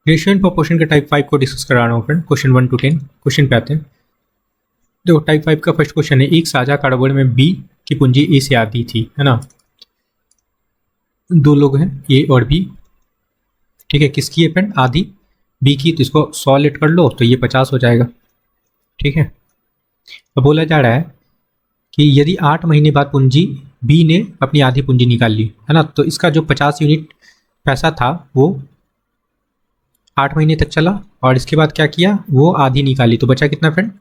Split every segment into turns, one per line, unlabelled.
Ratio and proportion के type 5 को discuss करा रहा हूँ फ्रेंड, क्वेश्चन 1 to 10। क्वेश्चन पे आते हैं। देखो टाइप 5 का फर्स्ट क्वेश्चन है, एक साझा कारोबार में बी की पूंजी ए से आधी थी, है ना। दो लोग हैं ए और बी, ठीक है। किसकी है फ्रेंड? आधी बी की, तो इसको 100 लेट कर लो तो ये 50 हो जाएगा, ठीक है। अब बोला जा रहा है कि यदि 8 महीने बाद पूंजी बी ने अपनी आधी पूंजी निकाल ली, है ना, तो इसका जो 50 यूनिट पैसा था वो 8 महीने तक चला और इसके बाद क्या किया, वो आधी निकाली, तो बचा कितना फ्रेंड?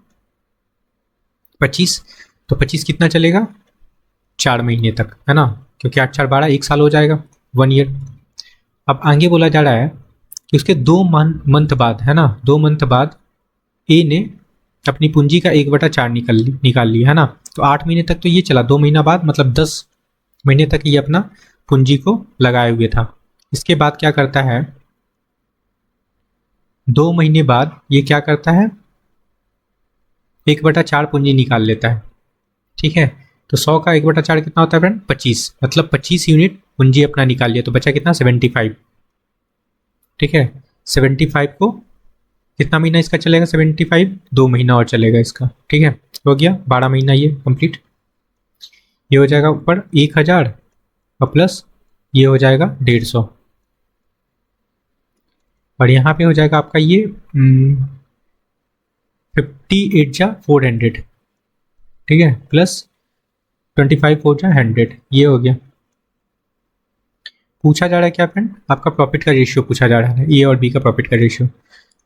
25। तो 25 कितना चलेगा? 4 महीने तक, है ना, क्योंकि 8 4 12 1 साल हो जाएगा, 1 ईयर। अब आगे बोला जा रहा है कि उसके 2 मंथ बाद, है ना, 2 मंथ बाद ए ने अपनी पूंजी का 1/4 निकाल ली, है ना। तो 8 महीने तक तो ये चला, 2 महीना बाद मतलब 10 महीने तक ये अपना पूंजी को लगाए हुए था। इसके बाद क्या करता है, 2 महीने बाद ये क्या करता है, 1/4 पूंजी निकाल लेता है, ठीक है। तो 100 का 1/4 कितना होता है फ्रेंड? 25, मतलब 25 यूनिट पूंजी अपना निकाल लिया, तो बचा कितना? 75, ठीक है। 75 को कितना महीना इसका चलेगा? 75 2 महीना और चलेगा इसका, ठीक है। हो गया 12 महीना ये कंप्लीट। ये हो जाएगा ऊपर 1000 और प्लस ये हो जाएगा 150, और यहाँ पे हो जाएगा आपका ये 58 जा 400, ठीक है, प्लस 25 4 जा 100, ये हो गया। पूछा जा रहा है क्या फ्रेंड? आपका प्रॉफिट का रेशियो पूछा जा रहा है, ए और बी का प्रॉफिट का रेशियो,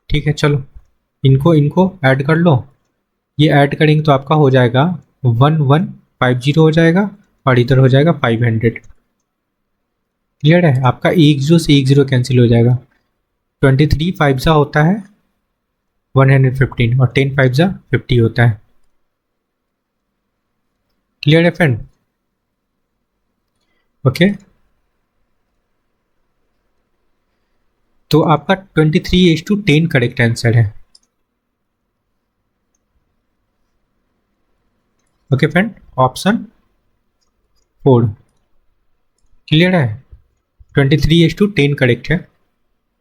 ठीक है। चलो इनको ऐड कर लो, ये ऐड करेंगे तो आपका हो जाएगा 1150 हो जाएगा और इधर हो जाएगा 500, क्लियर है। आपका 10 से 10 कैंसिल हो जाएगा, 23 5 जा होता है 115 और 10 5 जा 50 होता है, क्लियर है फ्रेंड? ओके, तो आपका 23:10 करेक्ट आंसर है। ओके फ्रेंड, ऑप्शन 4 क्लियर है, 23:10 करेक्ट है।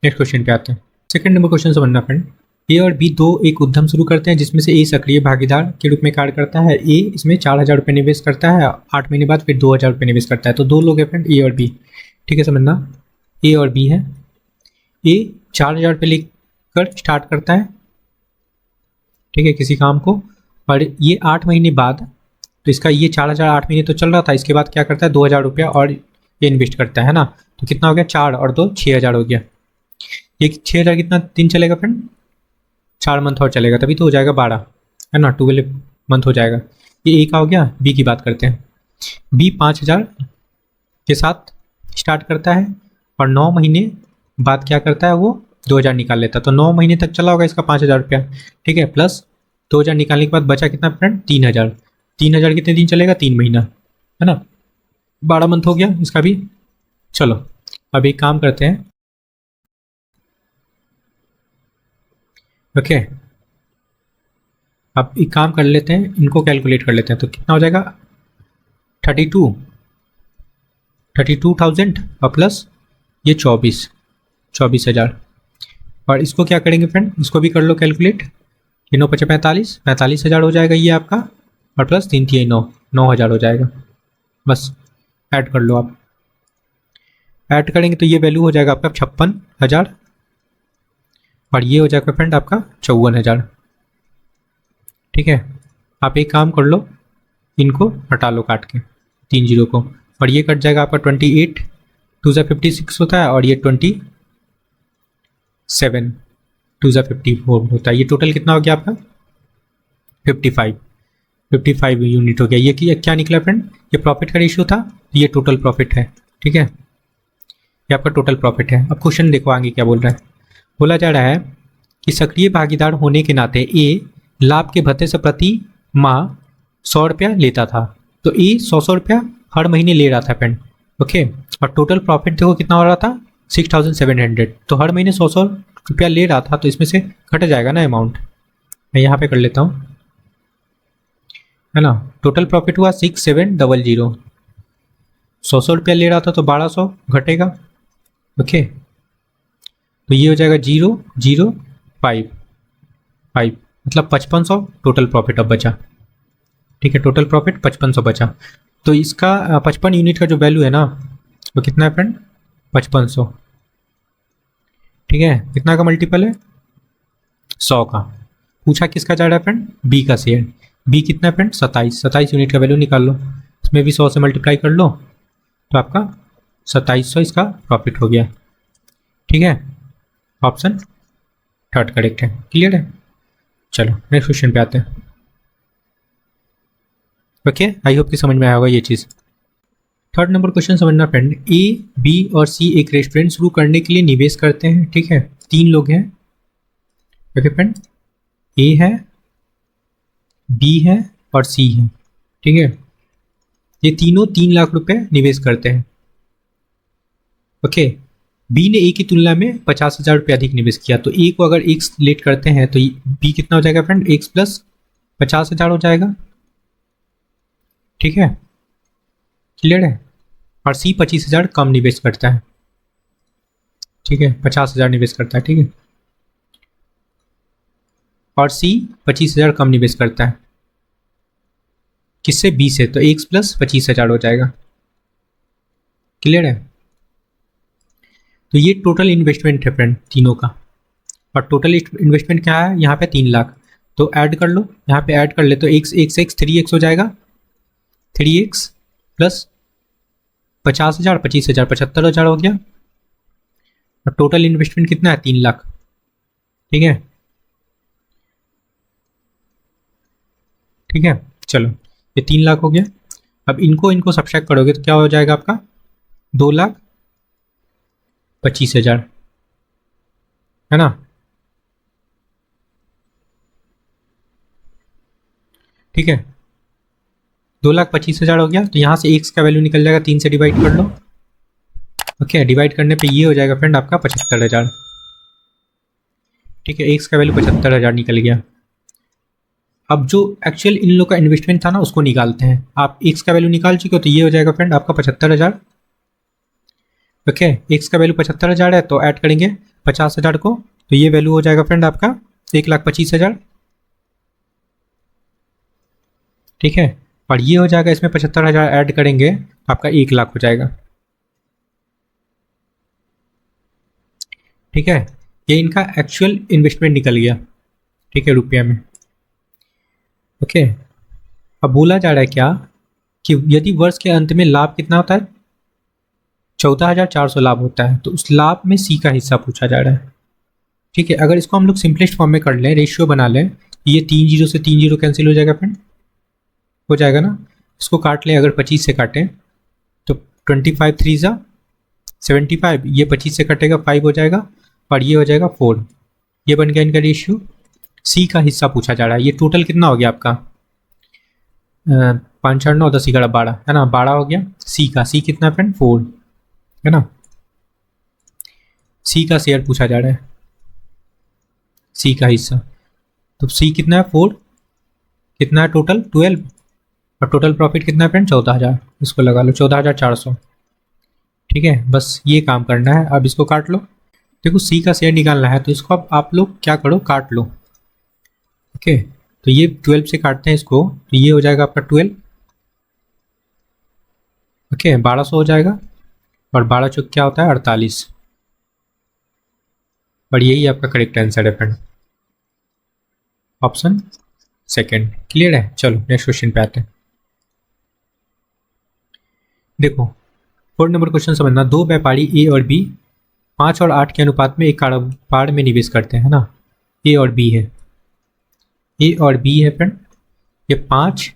नेक्स्ट क्वेश्चन पे आते हैं। सेकंड नंबर क्वेश्चन समझना फ्रेंड, ए और बी दो एक उद्यम शुरू करते हैं जिसमें से ए सक्रिय भागीदार के रूप में कार्य करता है। ए इसमें 4000 रुपये निवेश करता है, 8 महीने बाद फिर 2000 रुपये निवेश करता है। तो दो लोग हैं फ्रेंड, ए और बी, ठीक है। समझना, ए और बी है। ए 4000 रुपये लेकर स्टार्ट करता है, ठीक है, किसी काम को, और ये 8 महीने बाद, तो इसका ये 4000 8 महीने तो चल रहा था, इसके बाद क्या करता है 2000 रुपया और ये इन्वेस्ट करता है ना। तो कितना हो गया? 4 और 2 6000 हो गया। ये 6000 कितना दिन चलेगा फ्रेंड? 4 मंथ और चलेगा, तभी तो हो जाएगा 12, है ना, 12 मंथ हो जाएगा। ये ए का हो गया। बी की बात करते हैं। बी 5000 के साथ स्टार्ट करता है और 9 महीने बाद क्या करता है, वो 2000 निकाल लेता है। तो 9 महीने तक चला होगा इसका 5000 रुपया, ठीक है, प्लस 2000 निकालने के बाद बचा कितना फ्रेंड? 3000। 3000 कितने दिन चलेगा? 3 महीना, है ना, 12 मंथ हो गया इसका भी। चलो अब एक काम करते हैं, ओके, अब एक काम कर लेते हैं, इनको कैलकुलेट कर लेते हैं। तो कितना हो जाएगा? 32,000 और प्लस ये 24,000। और इसको क्या करेंगे फ्रेंड? इसको भी कर लो कैलकुलेट। ये 9 5 45,000 हो जाएगा ये आपका, और प्लस 3 3 9 9,000 हो जाएगा। बस ऐड कर लो आप। ऐड करेंगे तो ये वैल्यू हो जाएगा आपका 56,000 और ये हो जाएगा फ्रेंड आपका 54,000, ठीक है। आप एक काम कर लो, इनको हटा लो काट के 3 0 को, और ये कट जाएगा आपका 28 2 जा 56 होता है, और ये 27 2 जा 54 होता है। ये टोटल कितना हो गया आपका? 55 यूनिट हो गया। ये क्या निकला फ्रेंड? ये प्रॉफिट का रेशियो था, ये टोटल प्रॉफिट है, ठीक है, ये आपका टोटल प्रॉफिट है। अब क्वेश्चन देखो आगे क्या बोल रहा है। बोला जा रहा है कि सक्रिय भागीदार होने के नाते ए लाभ के भत्ते से प्रति माह 100 रुपया लेता था। तो ए 100 रुपया हर महीने ले रहा था फ्रेंड, ओके, और टोटल प्रॉफिट देखो कितना हो रहा था? 6700। तो हर महीने 100 रुपया ले रहा था, तो इसमें से घट जाएगा ना अमाउंट। मैं यहाँ पे कर लेता हूँ, है ना। टोटल प्रॉफिट हुआ 6700, 100 रुपया ले रहा था तो 1200 घटेगा, ओके। तो ये हो जाएगा 0,055, मतलब 5500 टोटल प्रॉफिट अब बचा। ठीक है, टोटल प्रॉफिट 5500 बचा। तो इसका 55 यूनिट का जो वैल्यू है ना वो कितना है फ्रेंड, 5500। ठीक है, कितना का मल्टीपल है, 100 का। पूछा किसका जा रहा है फ्रेंड, बी का शेयर। बी कितना है फ्रेंड, 27 यूनिट का वैल्यू निकाल लो, इसमें भी 100 से मल्टीप्लाई कर लो तो आपका 2700 इसका प्रॉफिट हो गया। ठीक है, ऑप्शन थर्ड करेक्ट है। क्लियर है, चलो नेक्स्ट क्वेश्चन पे आते हैं। ओके, आई होप कि समझ में आया होगा ये चीज़। थर्ड नंबर क्वेश्चन समझना फ्रेंड, ए बी और सी एक रेस्टोरेंट शुरू करने के लिए निवेश करते हैं। ठीक है, 3 लोग हैं। ओके फ्रेंड, ए है, बी है और सी है। ठीक है, ये तीनों 3 लाख रुपए निवेश करते हैं। ओके, बी ने ए की तुलना में 50,000 रुपये अधिक निवेश किया, तो ए को अगर एक्स लेट करते हैं तो बी कितना हो जाएगा फ्रेंड, एक्स प्लस 50,000 हो जाएगा। ठीक है, क्लियर है। और सी 25,000 कम निवेश करता है। ठीक है, 50,000 निवेश करता है। ठीक है, और सी 25,000 कम निवेश करता है किससे, बी से, तो एक्स प्लस 25,000 हो जाएगा। क्लियर है, तो ये टोटल इन्वेस्टमेंट है फ्रेंड तीनों का। और टोटल इन्वेस्टमेंट क्या है यहाँ पे, 3 लाख। तो ऐड कर लो, यहाँ पे ऐड कर ले तो एक्स 3x हो जाएगा, 3x प्लस 50,000 25,000 75,000 हो गया। और टोटल इन्वेस्टमेंट कितना है, 3 लाख। ठीक है, ठीक है, चलो ये 3 लाख हो गया। अब इनको सब्ट्रैक्ट करोगे तो क्या हो जाएगा आपका, 2,25,000, है ना। ठीक है, 2,25,000 हो गया। तो यहाँ से एक्स का वैल्यू निकल जाएगा, 3 से डिवाइड कर लो। ओके, डिवाइड करने पे ये हो जाएगा फ्रेंड आपका 75,000। ठीक है, एक्स का वैल्यू 75,000 निकल गया। अब जो एक्चुअल इन लोग का इन्वेस्टमेंट था ना उसको निकालते हैं। आप एक्स का वैल्यू निकाल चुके हो, तो ये हो जाएगा फ्रेंड आपका 75,000। ओके, एक्स का वैल्यू 75,000 है तो ऐड करेंगे 50,000 को, तो ये वैल्यू हो जाएगा फ्रेंड आपका 1,25,000। ठीक है, और ये हो जाएगा, इसमें 75,000 ऐड करेंगे तो आपका 1 लाख हो जाएगा। ठीक है, ये इनका एक्चुअल इन्वेस्टमेंट निकल गया। ठीक है, रुपया में। ओके, अब बोला जा रहा है क्या कि यदि वर्ष के अंत में लाभ कितना होता है, 14,400 लाभ होता है, तो उस लाभ में सी का हिस्सा पूछा जा रहा है। ठीक है, अगर इसको हम लोग सिंपलेस्ट फॉर्म में कर लें, रेशियो बना लें, ये 3 जीरो से 3 जीरो कैंसिल हो जाएगा फ्रेंड, हो जाएगा ना। इसको काट लें, अगर 25 से काटें तो 25 3 जा 75, ये 25 से कटेगा 5 हो जाएगा, और ये हो जाएगा 4। ये बन गया इनका रेशियो। सी का हिस्सा पूछा जा रहा है। ये टोटल कितना हो गया आपका, 5 4 9 10 11 12, है ना, 12 हो गया। सी का, सी कितना है फ्रेंड, 4, है ना। सी का शेयर पूछा जा रहा है, सी का हिस्सा। तो सी कितना है, 4, कितना है टोटल, 12, और टोटल प्रॉफिट कितना है फ्रेंड, 14,000। इसको लगा लो 14,400। ठीक है, बस ये काम करना है। अब इसको काट लो। देखो सी का शेयर निकालना है तो इसको अब आप लोग क्या करो, काट लो। ओके, तो ये 12 से काटते हैं इसको, तो ये हो जाएगा आपका 12। ओके, 1200 हो जाएगा, और 12 चौक क्या होता है, 48। और यही आपका करेक्ट आंसर है फ्रेंड, ऑप्शन सेकंड। क्लियर है, चलो नेक्स्ट क्वेश्चन पे आते हैं। देखो 4 नंबर क्वेश्चन समझना, 2 व्यापारी ए और बी 5 और 8 के अनुपात में एक कारोबार में निवेश करते हैं, है ना। ए और बी है, ए और बी है फ्रेंड, ये 5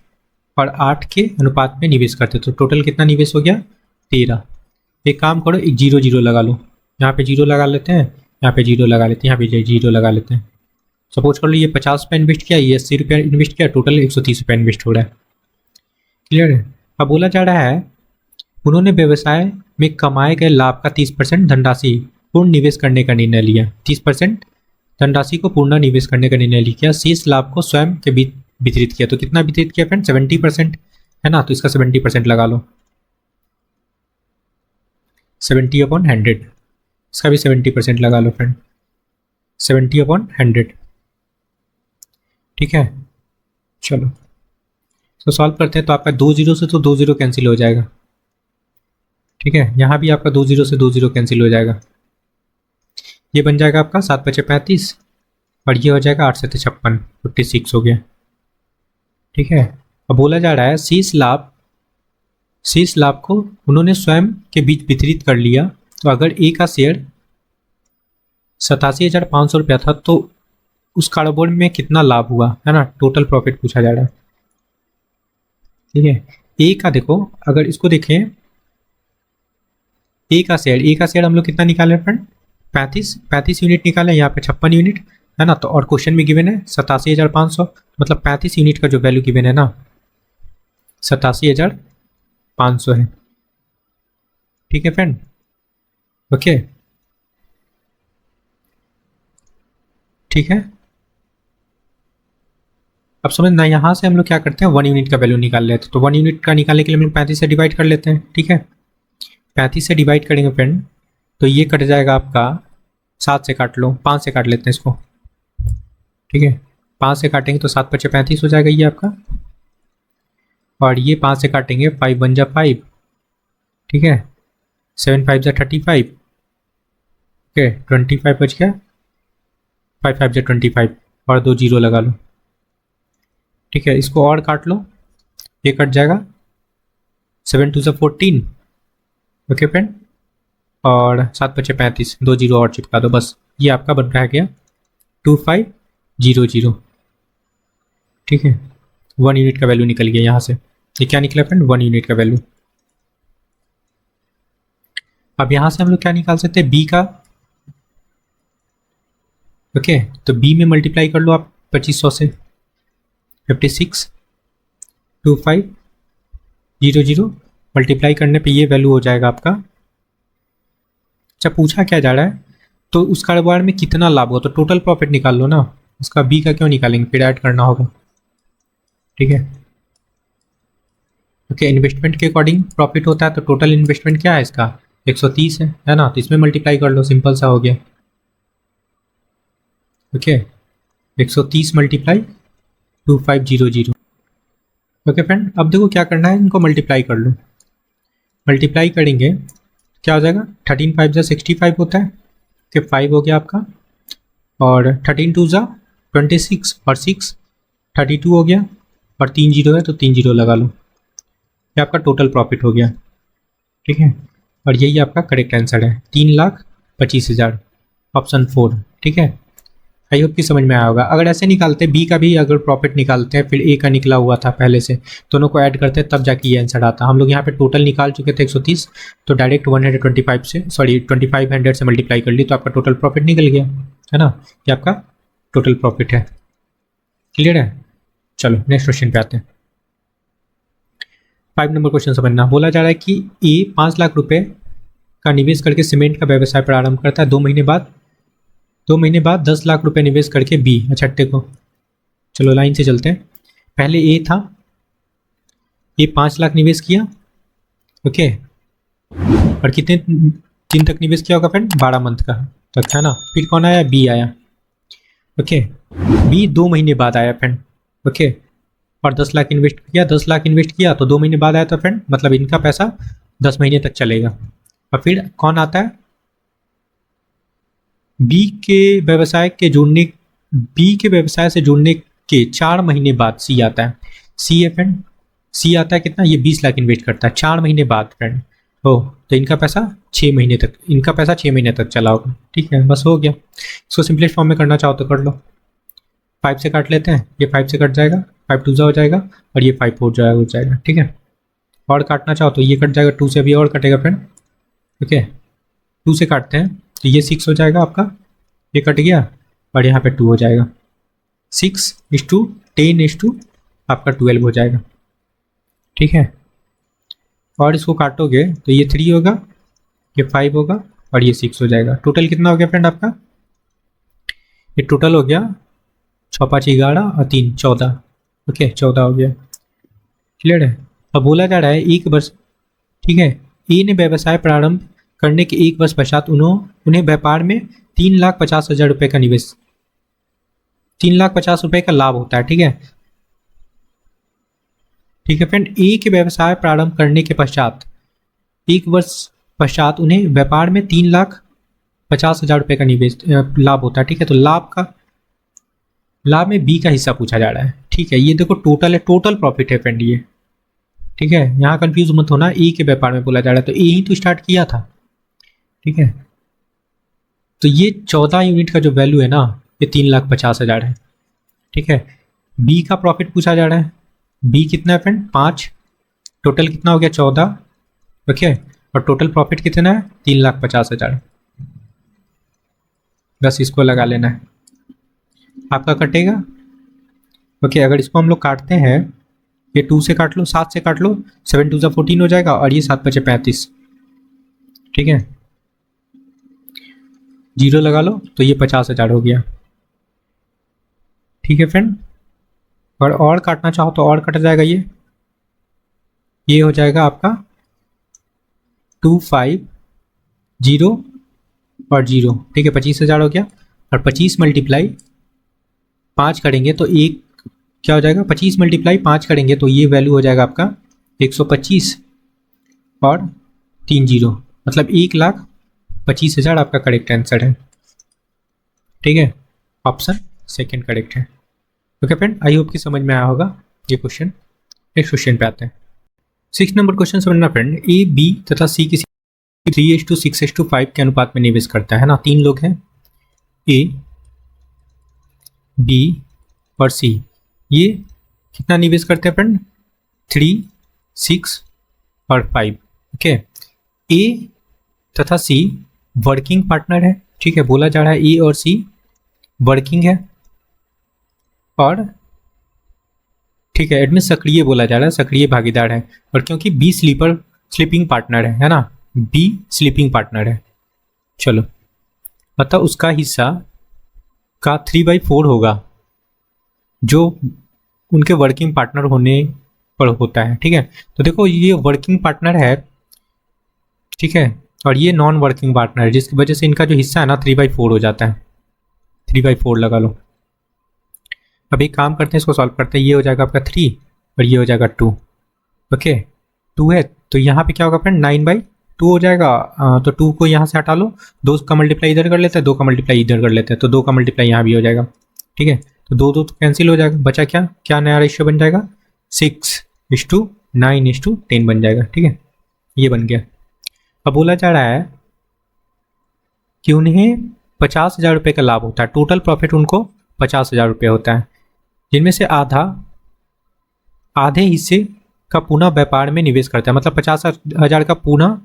और 8 के अनुपात में निवेश करते हैं। तो टोटल कितना निवेश हो गया, 13। एक काम करो, एक 0 0 लगा लो, यहाँ पे 0 लगा लेते हैं, यहाँ पे 0 लगा लेते हैं, यहाँ पे 0 लगा लेते हैं। सपोज कर लो ये 50 रुपये इन्वेस्ट किया, ये 80 रुपये इन्वेस्ट किया, टोटल 130 रुपये इन्वेस्ट हो रहा है। क्लियर है। अब बोला जा रहा है उन्होंने व्यवसाय में कमाए गए लाभ का 30% धनराशि पूर्ण निवेश करने का निर्णय लिया। 30% धनराशि को पूर्ण निवेश करने का निर्णय लिया, शेष लाभ को स्वयं के बीच वितरित किया। तो कितना वितरित किया फ्रेंड, 70%, है ना। तो इसका 70% लगा लो, 70/100। इसका भी 70% लगा लो फ्रेंड, 70/100। ठीक है, चलो तो सॉल्व करते हैं। तो आपका 2 जीरो से तो 2 जीरो कैंसिल हो जाएगा। ठीक है, यहाँ भी आपका 2 जीरो से 2 जीरो कैंसिल हो जाएगा। ये बन जाएगा आपका 7×5 = 35 और ये हो जाएगा 8×7 = 56, 56 हो गया। ठीक है, अब बोला जा रहा है शेष लाभ को उन्होंने स्वयं के बीच वितरित कर लिया। तो अगर ए का शेयर 87,500 रुपया था तो उस कारोबार में कितना लाभ हुआ, है ना, टोटल प्रॉफिट पूछा जा रहा है। ठीक है, ए का देखो, अगर इसको देखें, ए का शेयर हम लोग कितना निकाले फ्रेंड, 35 यूनिट निकाले, यहाँ पे 56 यूनिट, है ना। तो और क्वेश्चन में गिवन है 87,500, मतलब 35 यूनिट का जो वैल्यू गिवन है ना 87,500 है। ठीक है फ्रेंड, ओके, ठीक है। अब समझना, यहाँ से हम लोग क्या करते हैं, 1 यूनिट का वैल्यू निकाल लेते हैं। तो 1 यूनिट का निकालने के लिए हम लोग 35 से डिवाइड कर लेते हैं। ठीक है, 35 से डिवाइड करेंगे फ्रेंड, तो ये कट जाएगा आपका, 7 से काट लो, 5 से काट लेते हैं इसको। ठीक है, 5 से काटेंगे तो 7×5 = 35 हो जाएगा ये आपका, और ये 5 से काटेंगे, 5 × 1 = 5। ठीक है, 7 × 5 = 35। ओके, 25 बच गया, 5 × 5 = 25 और 2 जीरो लगा लो। ठीक है, इसको और काट लो, ये कट जाएगा, 7 × 2 = 14। ओके फ्रेंड, और 7×5 = 35, 2 जीरो और चिपका दो, बस ये आपका बन रहा गया 2500। ठीक है, 1 यूनिट का वैल्यू निकल गया यहाँ से। ये क्या निकला फ्रेंड, 1 यूनिट का वैल्यू। अब यहाँ से हम लोग क्या निकाल सकते हैं, बी का। ओके, तो बी में मल्टीप्लाई कर लो आप 2500 से, 562500 मल्टीप्लाई करने पे ये वैल्यू हो जाएगा आपका। अच्छा, पूछा क्या जा रहा है, तो उस कारोबार में कितना लाभ हुआ, तो टोटल प्रॉफिट निकाल लो ना। उसका बी का क्यों निकालेंगे, फिर ऐड करना होगा। ठीक है, ओके, इन्वेस्टमेंट के अकॉर्डिंग प्रॉफिट होता है, तो टोटल इन्वेस्टमेंट क्या है इसका, 130 है ना। तो इसमें मल्टीप्लाई कर लो, सिंपल सा हो गया। ओके, 130 × 2500। ओके फ्रेंड, अब देखो क्या करना है, इनको मल्टीप्लाई कर लो। मल्टीप्लाई करेंगे क्या हो जाएगा, 13 × 5 = 65 होता है। ओके, 5 हो गया आपका, और 13 × 2 = 26 और 6 32 हो गया, और 3 जीरो है तो 3 जीरो लगा लो। ये आपका टोटल प्रॉफिट हो गया। ठीक है, और यही आपका करेक्ट आंसर है, 3,25,000, ऑप्शन 4। ठीक है, आई होप कि समझ में आया होगा। अगर ऐसे निकालते, बी का भी अगर प्रॉफिट निकालते हैं, फिर ए का निकला हुआ था पहले से, दोनों को ऐड करते हैं तब जाके ये आंसर आता। हम लोग यहाँ पे टोटल निकाल चुके थे 130, तो डायरेक्ट 2500 से मल्टीप्लाई कर ली, तो आपका टोटल प्रॉफिट निकल गया, है ना। ये आपका टोटल प्रॉफिट है। क्लियर है, चलो नेक्स्ट क्वेश्चन पे आते हैं। 5 नंबर क्वेश्चन समझना। बोला जा रहा है कि ए 5 लाख रुपए का निवेश करके सीमेंट का व्यवसाय प्रारंभ करता है। 2 महीने बाद 10 लाख रुपए निवेश करके बी। अच्छा देखो, चलो लाइन से चलते हैं। पहले ए था, ये 5 लाख निवेश किया, ओके, और कितने दिन तक निवेश किया होगा फ्रेंड, 12 मंथ का तक, है ना। फिर कौन आया, बी आया। ओके, बी 2 महीने बाद आया फ्रेंड। ओके, और 10 लाख इन्वेस्ट किया, तो 2 महीने बाद आया था फ्रेंड, मतलब इनका पैसा 10 महीने तक चलेगा। और फिर कौन आता है, बी के व्यवसाय से जुड़ने के 4 महीने बाद सी आता है। सी है फ्रेंड, सी आता है कितना, ये 20 लाख इन्वेस्ट करता है 4 महीने बाद फ्रेंड। हो, तो इनका पैसा 6 महीने तक चला होगा। ठीक है, बस हो गया। इसको सिंपलेस्ट फॉर्म में करना चाहो तो कर लो। 5 से काट लेते हैं, ये 5 से कट जाएगा, 5 2 हो जाएगा, और ये 5 4 हो जाएगा। ठीक है, और काटना चाहो तो ये कट जाएगा, 2 से भी और कटेगा फ्रेंड। ओके, 2 से काटते हैं तो ये 6 हो जाएगा आपका, ये कट गया, और यहाँ पे 2 हो जाएगा। 6:10 आपका 12 हो जाएगा। ठीक है, और इसको काटोगे तो ये 3 होगा, ये 5 होगा, और ये 6 हो जाएगा। टोटल कितना हो गया फ्रेंड आपका, ये टोटल हो गया 6 5 11 और 3 14। ओके, 14 हो गया। क्लियर है। अब बोला जा रहा है एक वर्ष, ठीक है, ए ने व्यवसाय प्रारंभ करने के 1 वर्ष पश्चात उन्हें व्यापार में 3,50,000 रुपये का निवेश 3,50,000 रुपये का लाभ होता है। ठीक है, ठीक है फ्रेंड। ए के व्यवसाय प्रारंभ करने के पश्चात 1 वर्ष पश्चात उन्हें व्यापार में 3,50,000 रुपये का निवेश लाभ होता है। ठीक है, तो लाभ में बी का हिस्सा पूछा जा रहा है। ठीक है, ये देखो टोटल है, टोटल प्रॉफिट है फ्रेंड ये। ठीक है, यहाँ कंफ्यूज मत होना, ए के व्यापार में बोला जा रहा है, तो ए ही तो स्टार्ट किया था। ठीक है, तो ये 14 यूनिट का जो वैल्यू है ना, ये 3,50,000 है। ठीक है, बी का प्रॉफिट पूछा जा रहा है। बी कितना है फ्रेंड? 5। टोटल कितना हो गया? 14। ओके, और टोटल प्रॉफिट कितना है? 3,50,000। बस इसको लगा लेना है, आपका कटेगा। ओके, अगर इसको हम लोग काटते हैं, ये 2 से काट लो, 7 से काट लो, 7 2 14 हो जाएगा, और ये 7 बचे 35। ठीक है, 0 लगा लो, तो ये 50,000 हो गया। ठीक है फ्रेंड, और काटना चाहो तो और कट जाएगा। ये हो जाएगा आपका 2 5 0 और 0। ठीक है, 25,000 हो गया, और 25 मल्टीप्लाई 5 करेंगे तो एक क्या हो जाएगा? 25 मल्टीप्लाई 5 करेंगे तो ये वैल्यू हो जाएगा आपका 125 और 3 0, मतलब 1,25,000 आपका करेक्ट आंसर है। ठीक है, ऑप्शन सेकंड करेक्ट है। ओके फ्रेंड, आई होप कि समझ में आया होगा ये क्वेश्चन। नेक्स्ट क्वेश्चन पे आते हैं। 6 नंबर क्वेश्चन समझना फ्रेंड। ए, बी तथा सी किसी 3:6:5 के अनुपात में निवेश करता है ना। 3 लोग हैं, ए, बी और सी। ये कितना निवेश करते हैं फ्रेंड? 3, 6 और 5। ओके, ए तथा सी वर्किंग पार्टनर है। ठीक है, बोला जा रहा है ए और सी वर्किंग है, और ठीक है, एडमिन सक्रिय बोला जा रहा है, सक्रिय भागीदार है। और क्योंकि बी स्लीपिंग पार्टनर है ना, बी स्लीपिंग पार्टनर है। चलो, अतः उसका हिस्सा का 3/4 होगा, जो उनके वर्किंग पार्टनर होने पर होता है। ठीक है, तो देखो ये वर्किंग पार्टनर है, ठीक है, और ये नॉन वर्किंग पार्टनर है, जिसकी वजह से इनका जो हिस्सा है ना 3/4 हो जाता है। 3/4 लगा लो। अब एक काम करते हैं, इसको सॉल्व करते हैं। ये हो जाएगा आपका 3 और ये हो जाएगा 2। ओके, 2 है तो यहाँ पे क्या होगा फ्रेंड? 9/2 हो जाएगा। तो 2 को यहाँ से हटा लो, 2 का मल्टीप्लाई इधर कर लेते हैं, 2 का मल्टीप्लाई इधर कर लेते हैं, तो 2 का मल्टीप्लाई यहाँ भी हो जाएगा। ठीक है, तो 2 तो कैंसिल हो जाएगा, बचा क्या नया रेशियो बन जाएगा? 6:9:10 बन जाएगा। ठीक है, ये बन गया। अब बोला जा रहा है कि उन्हें 50,000 रुपये का लाभ होता है। टोटल प्रॉफिट उनको 50,000 रुपये होता है, जिनमें से आधे हिस्से का पुनः व्यापार में निवेश करता है। मतलब 50,000 का पुनः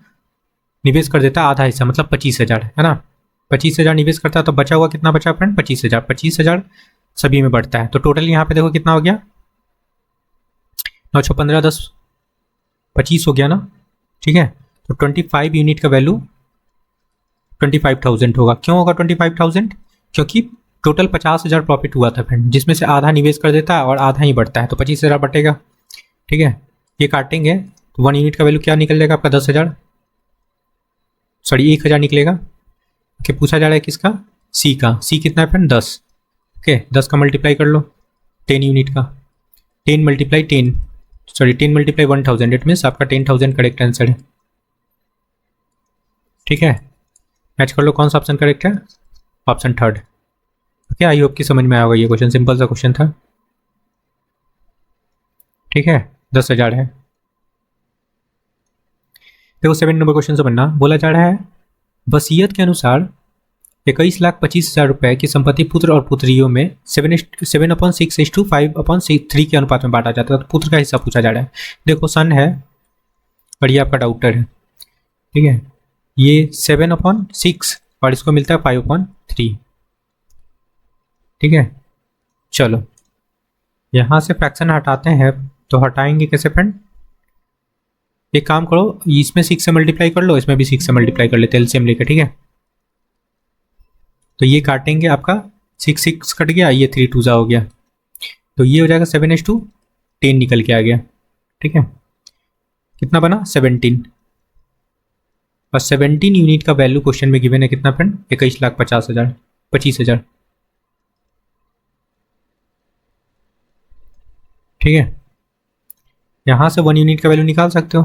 निवेश कर देता है, आधा हिस्सा मतलब 25,000 है ना। 25,000 निवेश करता है, तो बचा हुआ कितना बचा फ्रेंड? 25,000। 25,000 सभी में बढ़ता है, तो टोटल यहाँ पे देखो कितना हो गया? 9 6 15 10 25 हो गया ना। ठीक है, तो 25 यूनिट का वैल्यू 25,000 होगा। क्यों होगा 25,000? क्योंकि टोटल 50,000 प्रॉफिट हुआ था फ्रेंड, जिसमें से आधा निवेश कर देता है और आधा ही बढ़ता है, तो 25,000 बटेगा। ठीक है, ये काटेंगे तो 1 यूनिट का वैल्यू क्या निकल जाएगा आपका? 10,000, सॉरी 1,000 निकलेगा। ओके, पूछा जा रहा है किसका? सी का। सी कितना है फ्रेंड? 10। ओके, 10 का मल्टीप्लाई कर लो 10 यूनिट का। 10 multiply 10, sorry 10 multiply 1000, it means आपका 10,000 करेक्ट आंसर है। ठीक है, मैच कर लो कौन सा ऑप्शन करेक्ट है? Option third. Okay, I hope कि समझ में आया होगा। ये क्वेश्चन सिंपल सा क्वेश्चन था। ठीक है, 10,000 है। देखो 7 नंबर क्वेश्चन से बनना। बोला जा रहा है वसीयत के अनुसार 21,25,000 रुपए की संपत्ति पुत्र और पुत्रियों में 7/6:5/3 के अनुपात में बांटा जाता है। तो पुत्र का हिस्सा पूछा जा रहा है। देखो सन है और ये आपका डॉक्टर है। ठीक है, ये 7/6 और इसको मिलता है 5/3। ठीक है, चलो यहाँ से फ्रैक्शन हटाते हैं, तो हटाएंगे कैसे फ्रेंड? एक काम करो, इसमें 6 से मल्टीप्लाई कर लो, इसमें भी 6 से मल्टीप्लाई कर लेते हैं एलसीएम लेकर। ठीक है, तो ये काटेंगे, आपका 6 कट गया, ये 3 2 हो गया, तो ये हो जाएगा 7:10 निकल के आ गया। ठीक है, कितना बना? 17। और 17 यूनिट का वैल्यू क्वेश्चन में गिवन है कितना फ्रेंड? 21,50,000, 25,000। ठीक है, यहां से 1 यूनिट का वैल्यू निकाल सकते हो।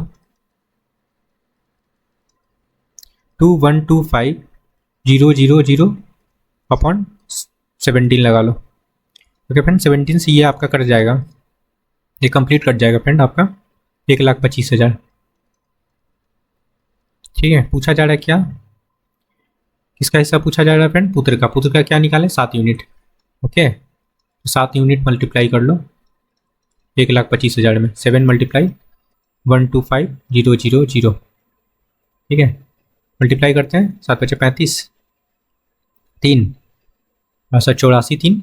2125,000 अपॉन 17 लगा लो। ओके फ्रेंड, 17 से ये आपका कट जाएगा, ये कंप्लीट कट जाएगा फ्रेंड आपका 1,25,000। ठीक है, पूछा जा रहा है क्या? किसका हिस्सा पूछा जा रहा है फ्रेंड? पुत्र का। पुत्र का क्या निकाले? 7 यूनिट। ओके, 7 यूनिट मल्टीप्लाई कर लो 1,25,000 में। 7 × 125,000। ठीक है, मल्टीप्लाई करते हैं। 7 × 5 = 35, 3 84, 3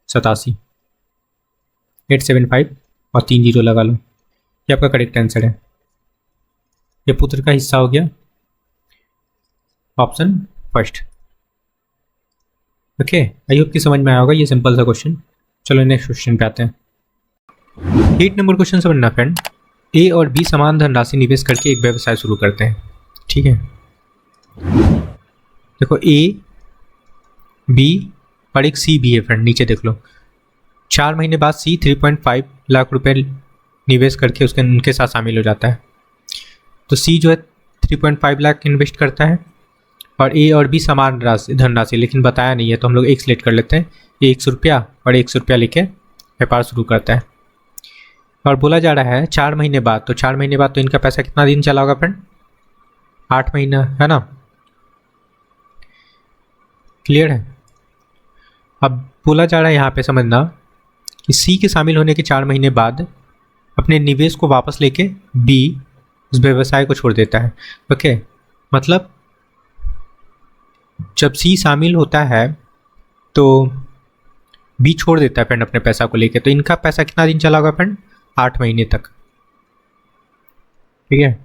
87, 875 और 3 जीरो लगा लो। ये आपका करेक्ट आंसर है। ये पुत्र का हिस्सा हो गया, option first. Okay, I hope कि समझ में आया होगा, ये सिंपल सा क्वेश्चन। चलो नेक्स्ट क्वेश्चन पे आते हैं। 8 नंबर क्वेश्चन समझना फ्रेंड। ए और बी समान धनराशि निवेश करके एक व्यवसाय शुरू करते हैं। ठीक है, देखो ए, बी और एक सी भी है फ्रेंड, नीचे देख लो। 4 महीने बाद सी 3.5 लाख रुपए निवेश करके उनके साथ शामिल हो जाता है। तो सी जो है 3.5 लाख इन्वेस्ट करता है और ए और बी समान धनराशि, लेकिन बताया नहीं है, तो हम लोग एक सिलेक्ट कर लेते हैं। ये 100 रुपया और 100 रुपया लेके व्यापार शुरू करता है। और बोला जा रहा है 4 महीने बाद, तो 4 महीने बाद तो इनका पैसा कितना दिन चला होगा फ्रेंड? 8 महीना, है ना? क्लियर है? अब बोला जा रहा है यहाँ पे समझना कि सी के शामिल होने के 4 महीने बाद अपने निवेश को वापस लेके बी उस व्यवसाय को छोड़ देता है। ओके, मतलब जब सी शामिल होता है तो बी छोड़ देता है फ्रेंड अपने पैसा को लेके। तो इनका पैसा कितना दिन चला होगा फ्रेंड? 8 महीने तक। ठीक है,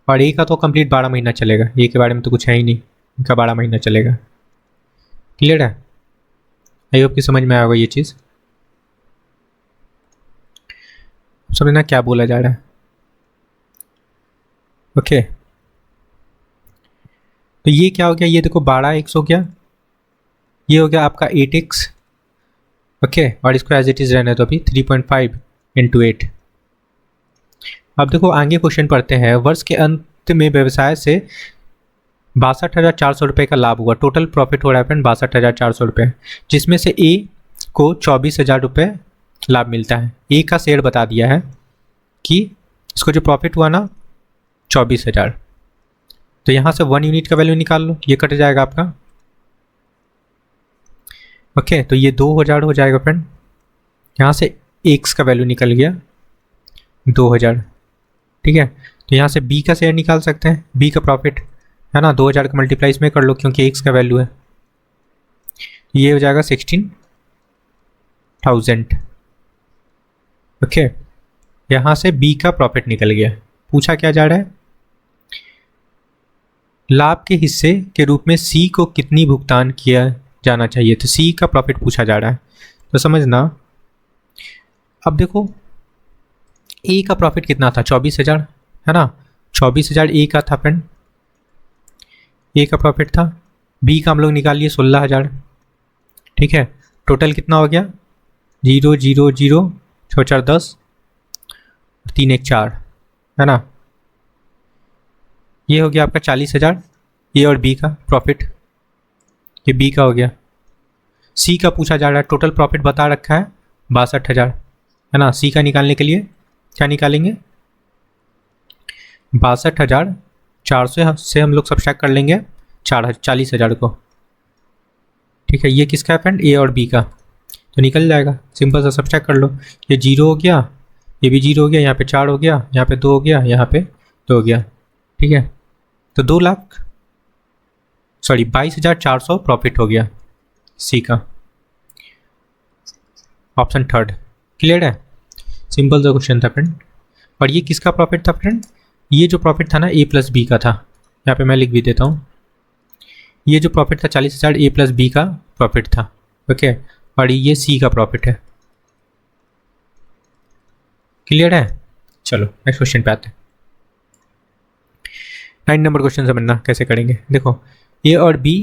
और ए का तो कंप्लीट 12 महीना चलेगा। ए के बारे में तो कुछ है ही नहीं, इनका 12 महीना चलेगा। क्लियर है? आई होप कि समझ में आया होगा ये चीज़। समझना क्या बोला जा रहा है। ओके, तो ये क्या हो गया? ये देखो 12x हो गया, ये हो गया आपका 8x। ओके, और इसको एज इट इज़ रहने दो अभी 3.5 × 8। अब देखो आगे क्वेश्चन पढ़ते हैं। वर्ष के अंत में व्यवसाय से 62,400 रुपये का लाभ हुआ। टोटल प्रॉफिट हो रहा है फ्रेंड 62,400 रुपये, जिसमें से ए को 24,000 रुपये लाभ मिलता है। ए का शेयर बता दिया है कि इसको जो प्रॉफिट हुआ ना 24,000। तो यहाँ से 1 यूनिट का वैल्यू निकाल लो, ये कट जाएगा आपका। ओके, तो ये 2,000 हो जाएगा फ्रेंड। यहाँ से एक्स का वैल्यू निकल गया 2,000। ठीक है, तो यहाँ से बी का शेयर निकाल सकते हैं, बी का प्रॉफिट है ना। 2,000 का मल्टीप्लाई इसमें कर लो क्योंकि एक्स का वैल्यू है। ये हो जाएगा 16,000। ओके, यहाँ से बी का प्रॉफिट निकल गया। पूछा क्या जा रहा है? लाभ के हिस्से के रूप में सी को कितनी भुगतान किया जाना चाहिए। तो सी का प्रॉफिट पूछा जा रहा है, तो समझना। अब देखो ए का प्रॉफिट कितना था? 24,000, है ना। 24,000 ए का था फ्रेंड, ए का प्रॉफिट था। बी का हम लोग निकाल लिए 16,000। ठीक है, टोटल कितना हो गया? 0 0 0 6 4 10 3 1 4, है ना। ये हो गया आपका 40,000 ए और बी का प्रॉफिट। ये बी का हो गया। सी का पूछा जा रहा है, टोटल प्रॉफिट बता रखा है 62,000, है ना। सी का निकालने के लिए क्या निकालेंगे? 62,400 से हम लोग सब्ट्रैक्ट कर लेंगे 40,000 को। ठीक है, ये किसका है फ्रेंड? ए और बी का। तो निकल जाएगा, सिंपल सा सब्ट्रैक्ट कर लो। ये 0 हो गया, ये भी 0 हो गया, यहाँ पे 4 हो गया, यहाँ पे 2 हो गया, यहाँ पे 2 हो गया। ठीक है, तो 22,400 प्रॉफिट हो गया सी का, ऑप्शन थर्ड। क्लियर है? सिंपल सा क्वेश्चन था फ्रेंड। और ये किसका प्रॉफिट था फ्रेंड? ये जो प्रॉफिट था ना ए प्लस बी का था। यहाँ पे मैं लिख भी देता हूँ। ये जो प्रॉफिट था 40,000 ए प्लस बी का प्रॉफिट था। ओके, और ये सी का प्रॉफिट है। क्लियर है? चलो नेक्स्ट क्वेश्चन पे आते हैं। 9 नंबर क्वेश्चन समझना कैसे करेंगे। देखो ए और बी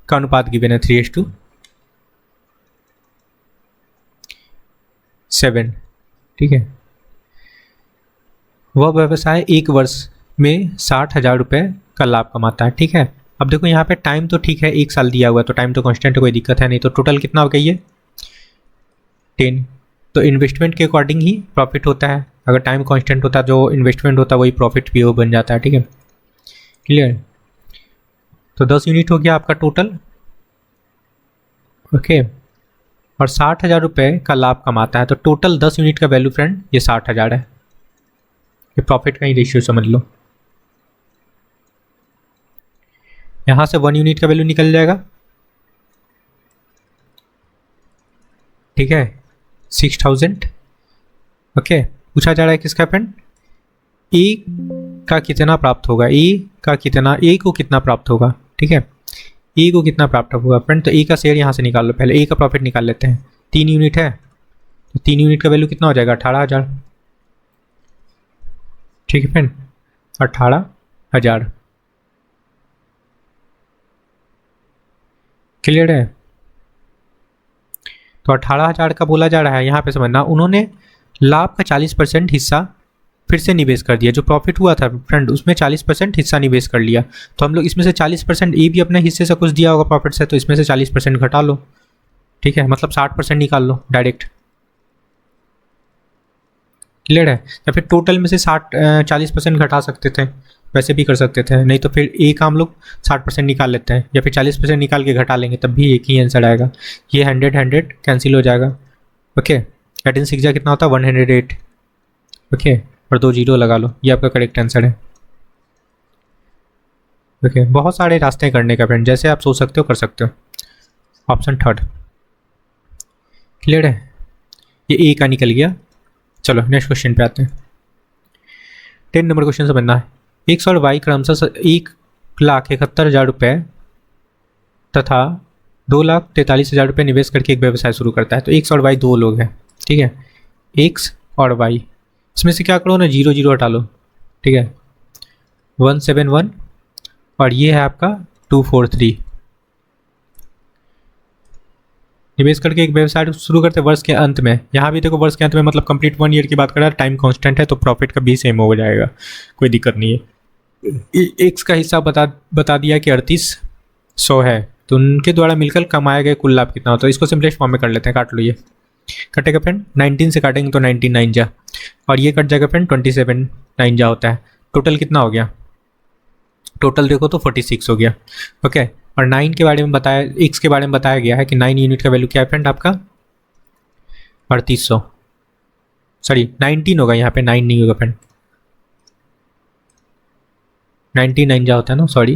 का अनुपात गिवन है 3:7, ठीक है। वह व्यवसाय एक वर्ष में 60,000 रुपये का लाभ कमाता है, ठीक है। अब देखो यहाँ पे टाइम तो ठीक है, 1 साल दिया हुआ है तो टाइम तो कांस्टेंट है, कोई दिक्कत है नहीं। तो टोटल कितना हो गया ये 10। तो इन्वेस्टमेंट के अकॉर्डिंग ही प्रॉफिट होता है, अगर टाइम कांस्टेंट होता जो इन्वेस्टमेंट होता वही प्रॉफिट भी वो बन जाता है, ठीक है। क्लियर। तो 10 यूनिट हो गया आपका टोटल, ओके। और 60,000 रुपये का लाभ कमाता है, तो टोटल 10 यूनिट का वैल्यू फ्रेंड ये 60,000 है। ये प्रॉफिट का ही रेशियो समझ लो। यहाँ से 1 यूनिट का वैल्यू निकल जाएगा, ठीक है, 6,000, ओके। पूछा जा रहा है किसका फ्रेंड, ए का कितना प्राप्त होगा, ए को कितना प्राप्त होगा, ठीक है। ए को कितना प्राप्त होगा फ्रेंड, तो ए का शेयर यहाँ से निकाल लो, पहले ए का प्रॉफिट निकाल लेते हैं। 3 यूनिट है तो 3 यूनिट का वैल्यू कितना हो जाएगा 18,000, ठीक है फ्रेंड, 18,000। क्लियर है। तो 18,000 का बोला जा रहा है, यहाँ पे समझना उन्होंने लाभ का 40% हिस्सा फिर से निवेश कर दिया। जो प्रॉफिट हुआ था फ्रेंड उसमें 40% हिस्सा निवेश कर लिया, तो हम लोग इसमें से 40%, ए भी अपने हिस्से से कुछ दिया होगा प्रॉफिट से, तो इसमें से 40% घटा लो, ठीक है, मतलब 60% निकाल लो डायरेक्ट। क्लियर है। या फिर टोटल में से 40% घटा सकते थे, वैसे भी कर सकते थे, नहीं तो फिर ए का हम लोग 60% निकाल लेते हैं, या फिर 40% निकाल के घटा लेंगे, तब भी एक ही आंसर आएगा। ये 100 कैंसिल हो जाएगा, ओके। 18 6 जा कितना होता है 108, ओके, और 2 जीरो लगा लो, ये आपका करेक्ट आंसर है, ओके। बहुत सारे रास्ते करने का फ्रेंड, जैसे आप सोच सकते हो कर सकते हो। Option third. क्लियर है, ये ए का निकल गया। चलो नेक्स्ट क्वेश्चन पे आते हैं। 10 नंबर क्वेश्चन समझना है। एक्स और वाई क्रमशः 1,71,000 रुपये तथा 2,43,000 रुपये निवेश करके एक व्यवसाय शुरू करता है। तो एक्स और वाई 2 लोग हैं, ठीक है, एक्स और वाई। इसमें से क्या करो ना 0 0 हटा लो, ठीक है, 171 और ये है आपका 243। निवेश करके एक व्यवसाय शुरू करते वर्ष के अंत में। यहाँ भी देखो वर्ष के अंत में मतलब कंप्लीट 1 ईयर की बात कर रहा है, टाइम कांस्टेंट है तो प्रॉफिट का भी सेम हो जाएगा, कोई दिक्कत नहीं है। एक्स का हिस्सा बता दिया कि 3800 है, तो उनके द्वारा मिलकर कमाए गए कुल लाभ कितना होता है। इसको सिंपलेस्ट फॉर्म में कर लेते हैं, काट लो। ये कटेगा फ्रेंड 19 से काटेंगे तो 19 9 जा, और ये कट जाएगा फ्रेंड 27 9 जा होता है। टोटल कितना हो गया, टोटल देखो तो 46 हो गया, ओके। और 9 के बारे में बताया, एक्स के बारे में बताया गया है कि 9 यूनिट का वैल्यू क्या है फ्रेंड आपका 3800, सॉरी 19 होगा, यहाँ पे 9 नहीं होगा फ्रेंड, 99 जा होता है ना, सॉरी,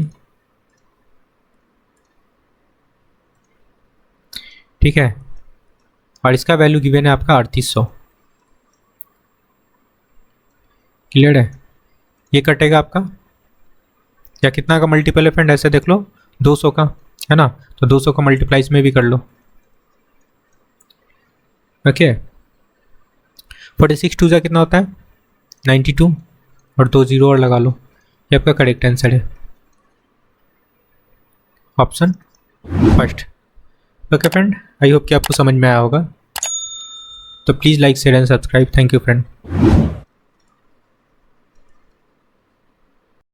ठीक है। और इसका वैल्यू गिवन है आपका 3800। क्लियर है। ये कटेगा आपका, या कितना का मल्टीपल है फ्रेंड, ऐसे देख लो 200 का है ना, तो 200 का मल्टीप्लाइज में भी कर लो, ओके। 46 2 जा कितना होता है 92, और 2 जीरो और लगा लो, ये आपका करेक्ट आंसर है, option first. Okay friend, I hope कि आपको समझ में आया होगा। तो please like share and subscribe. Thank you friend.